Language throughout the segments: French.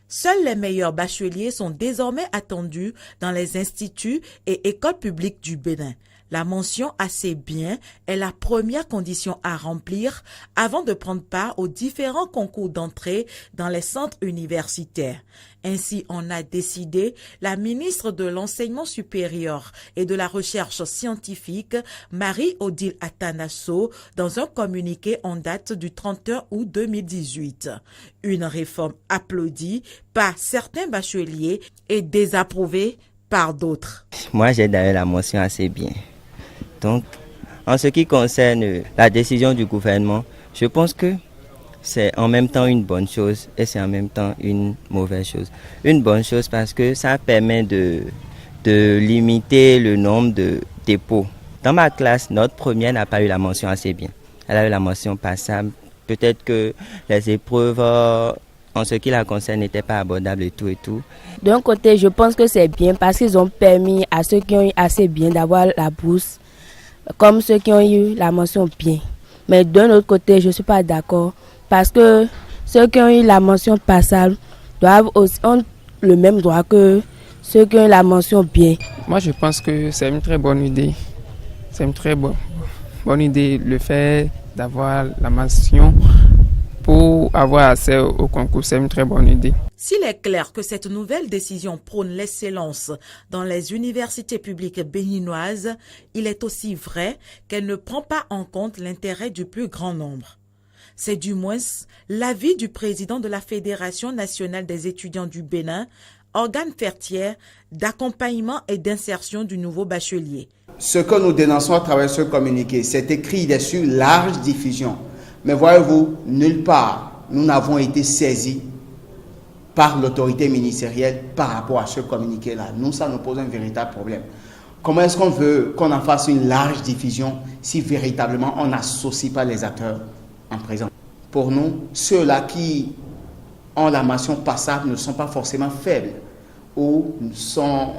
Seuls les meilleurs bacheliers sont désormais attendus dans les instituts et écoles publiques du Bénin. La mention assez bien est la première condition à remplir avant de prendre part aux différents concours d'entrée dans les centres universitaires. Ainsi en a décidé la ministre de l'Enseignement supérieur et de la Recherche scientifique, Marie-Odile Atanasso, dans un communiqué en date du 31 août 2018. Une réforme applaudie par certains bacheliers et désapprouvée par d'autres. Moi, j'ai d'ailleurs la mention assez bien. Donc, en ce qui concerne la décision du gouvernement, je pense que c'est en même temps une bonne chose et c'est en même temps une mauvaise chose. Une bonne chose parce que ça permet de limiter le nombre de dépôts. Dans ma classe, notre première n'a pas eu la mention assez bien. Elle a eu la mention passable. Peut-être que les épreuves, en ce qui la concerne, n'étaient pas abordables et tout. D'un côté, je pense que c'est bien parce qu'ils ont permis à ceux qui ont eu assez bien d'avoir la bourse, comme ceux qui ont eu la mention bien. Mais d'un autre côté, je ne suis pas d'accord parce que ceux qui ont eu la mention passable doivent aussi ont le même droit que ceux qui ont eu la mention bien. Moi, je pense que c'est une très bonne idée. C'est une très bonne idée le fait d'avoir la mention pour avoir accès au concours. C'est une très bonne idée. S'il est clair que cette nouvelle décision prône l'excellence dans les universités publiques béninoises, il est aussi vrai qu'elle ne prend pas en compte l'intérêt du plus grand nombre. C'est du moins l'avis du président de la Fédération nationale des étudiants du Bénin, organe faîtière d'accompagnement et d'insertion du nouveau bachelier. Ce que nous dénonçons à travers ce communiqué, c'est écrit dessus large diffusion. Mais voyez-vous, nulle part, nous n'avons été saisis par l'autorité ministérielle par rapport à ce communiqué-là. Nous, ça nous pose un véritable problème. Comment est-ce qu'on veut qu'on en fasse une large diffusion si véritablement on n'associe pas les acteurs en présence? Pour nous, ceux-là qui ont la mention passable ne sont pas forcément faibles ou sont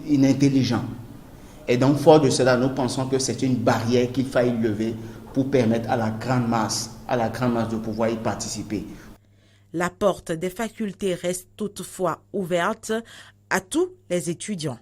inintelligents. Et donc, fort de cela, nous pensons que c'est une barrière qu'il faille lever pour permettre à la grande masse de pouvoir y participer. La porte des facultés reste toutefois ouverte à tous les étudiants.